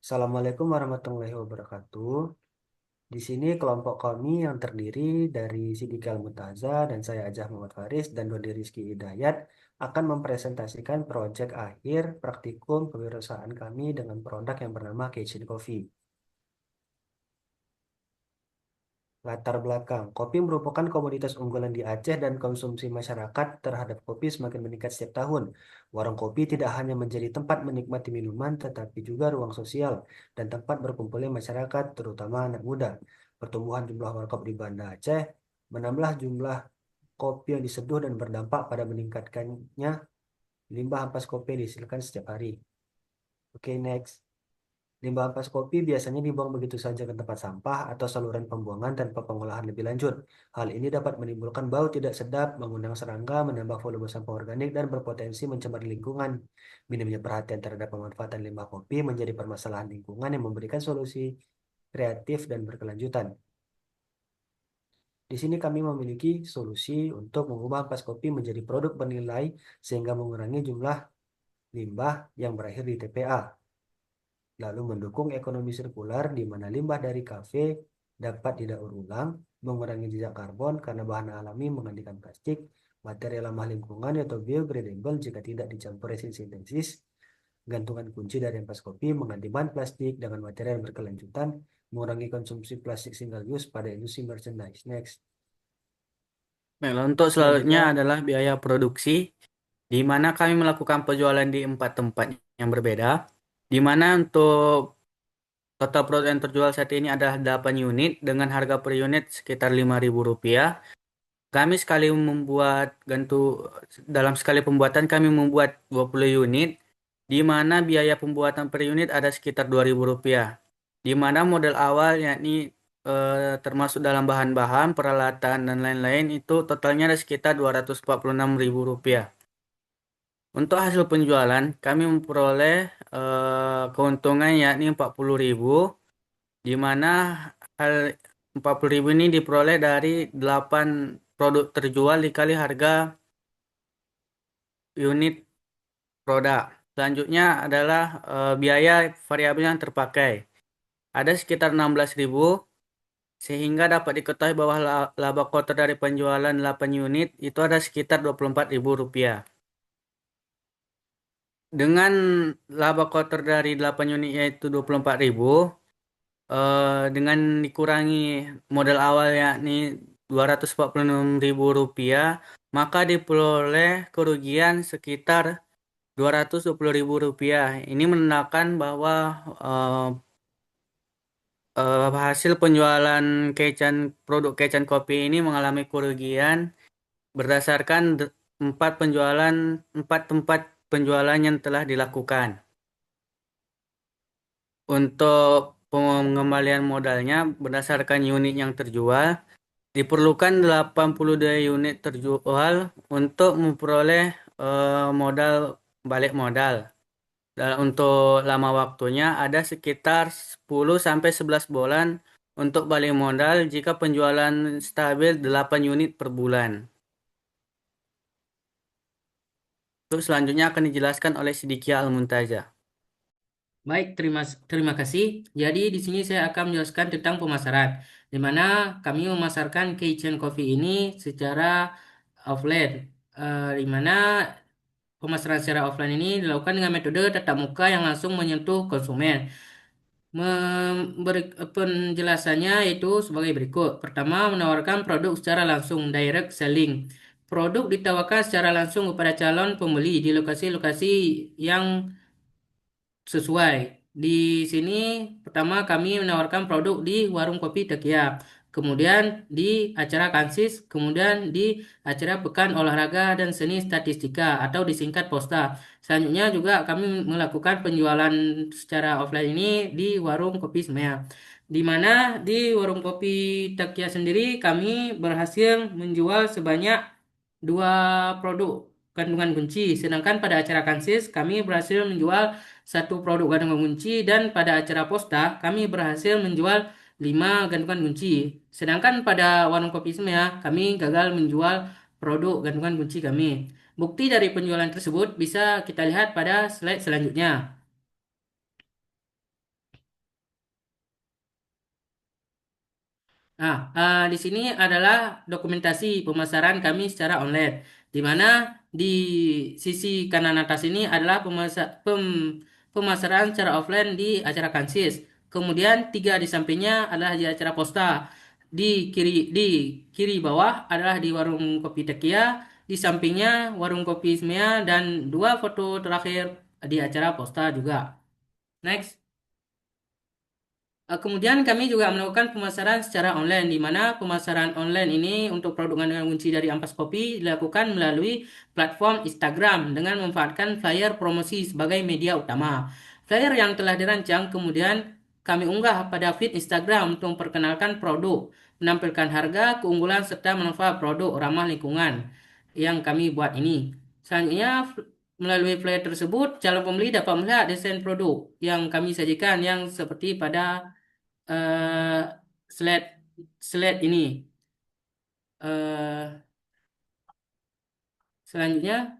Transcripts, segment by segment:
Assalamualaikum warahmatullahi wabarakatuh. Di sini kelompok kami yang terdiri dari Sidiki Al-Mutaza dan saya Ajah Muhammad Faris dan Dodi Rizky Hidayat akan mempresentasikan proyek akhir praktikum kewirausahaan kami dengan produk yang bernama Kitchen Coffee. Latar belakang, kopi merupakan komoditas unggulan di Aceh dan konsumsi masyarakat terhadap kopi semakin meningkat setiap tahun. Warung kopi tidak hanya menjadi tempat menikmati minuman, tetapi juga ruang sosial dan tempat berkumpulnya masyarakat, terutama anak muda. Pertumbuhan jumlah warkop di Banda Aceh menambah jumlah kopi yang diseduh dan berdampak pada meningkatkannya limbah ampas kopi yang dihasilkan setiap hari. Oke, next. Limbah ampas kopi biasanya dibuang begitu saja ke tempat sampah atau saluran pembuangan tanpa pengolahan lebih lanjut. Hal ini dapat menimbulkan bau tidak sedap, mengundang serangga, menambah volume sampah organik, dan berpotensi mencemari lingkungan. Minimnya perhatian terhadap pemanfaatan limbah kopi menjadi permasalahan lingkungan yang memberikan solusi kreatif dan berkelanjutan. Di sini kami memiliki solusi untuk mengubah ampas kopi menjadi produk bernilai sehingga mengurangi jumlah limbah yang berakhir di TPA. Lalu mendukung ekonomi sirkular di mana limbah dari kafe dapat didaur ulang, mengurangi jejak karbon karena bahan alami menggantikan plastik, materi ramah lingkungan atau biodegradable jika tidak dicampur resin sintetis, gantungan kunci dari ampas kopi mengganti bahan plastik dengan materi yang berkelanjutan, mengurangi konsumsi plastik single use pada industri merchandise. Next. Baiklah, untuk selanjutnya Selanjutnya, adalah biaya produksi, di mana kami melakukan penjualan di 4 tempat yang berbeda, di mana untuk total produk yang terjual saat ini adalah 8 unit dengan harga per unit sekitar Rp5.000. Kami sekali membuat dalam sekali pembuatan kami membuat 20 unit, di mana biaya pembuatan per unit ada sekitar Rp2.000. Di mana modal awal yakni termasuk dalam bahan-bahan, peralatan dan lain-lain itu totalnya ada sekitar Rp246.000. Untuk hasil penjualan kami memperoleh keuntungan yakni 40.000, di mana hal 40.000 ini diperoleh dari 8 produk terjual dikali harga unit produk. Selanjutnya adalah biaya variabel yang terpakai. Ada sekitar 16.000, sehingga dapat diketahui bahwa laba kotor dari penjualan 8 unit itu ada sekitar Rp24.000. Dengan laba kotor dari 8 unit yaitu 24.000, dengan dikurangi modal awal yakni Rp246.000, maka diperoleh kerugian sekitar Rp220.000. Ini menandakan bahwa eh, hasil penjualan produk Kechan Kopi ini mengalami kerugian berdasarkan 4 tempat penjualan yang telah dilakukan. Untuk pengembalian modalnya berdasarkan unit yang terjual, diperlukan 82 unit terjual untuk memperoleh modal balik modal. Dan untuk lama waktunya ada sekitar 10 sampai 11 bulan untuk balik modal jika penjualan stabil 8 unit per bulan. Terus selanjutnya akan dijelaskan oleh Sidikia Al-Muntaza. Baik, terima kasih. Jadi di sini saya akan menjelaskan tentang pemasaran, di mana kami memasarkan Kitchen Coffee ini secara offline, di mana pemasaran secara offline ini dilakukan dengan metode tatap muka yang langsung menyentuh konsumen. Penjelasannya itu sebagai berikut. Pertama, menawarkan produk secara langsung, direct selling. Produk ditawarkan secara langsung kepada calon pembeli di lokasi-lokasi yang sesuai. Di sini pertama kami menawarkan produk di warung kopi Tekia, kemudian di acara Kansis, kemudian di acara Pekan Olahraga dan Seni Statistika atau disingkat Posta. Selanjutnya juga kami melakukan penjualan secara offline ini di warung kopi Semea. Di mana di warung kopi Tekia sendiri kami berhasil menjual sebanyak dua produk gantungan kunci, sedangkan pada acara Kansis kami berhasil menjual satu produk gantungan kunci dan pada acara Posta kami berhasil menjual 5 gantungan kunci. Sedangkan pada warung kopi Semea kami gagal menjual produk gantungan kunci kami. Bukti dari penjualan tersebut bisa kita lihat pada slide selanjutnya. Nah, di sini adalah dokumentasi pemasaran kami secara online, di mana di sisi kanan atas ini adalah pemasaran secara offline di acara Kansis. Kemudian tiga di sampingnya adalah di acara Posta. Di kiri bawah adalah di warung kopi Tekia, di sampingnya warung kopi Ismea, dan dua foto terakhir di acara Posta juga. Next. Kemudian kami juga melakukan pemasaran secara online, di mana pemasaran online ini untuk produk kandungan kunci dari Ampas Kopi dilakukan melalui platform Instagram dengan memanfaatkan flyer promosi sebagai media utama. Flyer yang telah dirancang kemudian kami unggah pada feed Instagram untuk memperkenalkan produk, menampilkan harga, keunggulan, serta manfaat produk ramah lingkungan yang kami buat ini. Selanjutnya, melalui flyer tersebut, calon pembeli dapat melihat desain produk yang kami sajikan yang seperti pada eh slide slide ini. eh Selanjutnya,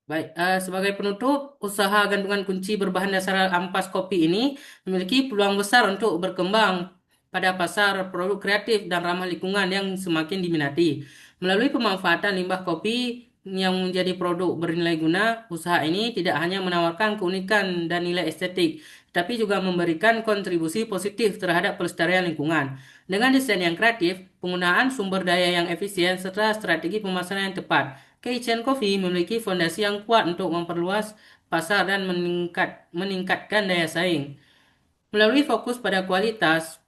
baik, sebagai penutup, usaha gantungan kunci berbahan dasar ampas kopi ini memiliki peluang besar untuk berkembang pada pasar produk kreatif dan ramah lingkungan yang semakin diminati. Melalui pemanfaatan limbah kopi yang menjadi produk bernilai guna, usaha ini tidak hanya menawarkan keunikan dan nilai estetik, tapi juga memberikan kontribusi positif terhadap pelestarian lingkungan. Dengan desain yang kreatif, penggunaan sumber daya yang efisien, serta strategi pemasaran yang tepat, Keichen Coffee memiliki fondasi yang kuat untuk memperluas pasar dan meningkatkan daya saing. Melalui fokus pada kualitas,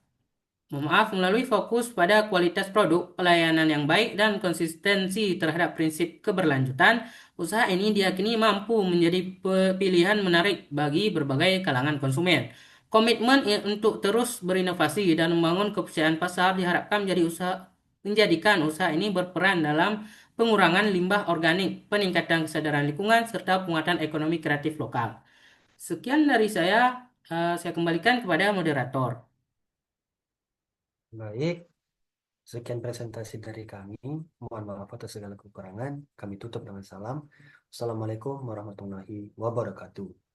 melalui fokus pada kualitas produk, pelayanan yang baik, dan konsistensi terhadap prinsip keberlanjutan, usaha ini diyakini mampu menjadi pilihan menarik bagi berbagai kalangan konsumen. Komitmen untuk terus berinovasi dan membangun kepercayaan pasar diharapkan menjadikan usaha ini berperan dalam pengurangan limbah organik, peningkatan kesadaran lingkungan, serta penguatan ekonomi kreatif lokal. Sekian dari saya kembalikan kepada moderator. Baik, sekian presentasi dari kami. Mohon maaf atas segala kekurangan. Kami tutup dengan salam. Assalamualaikum warahmatullahi wabarakatuh.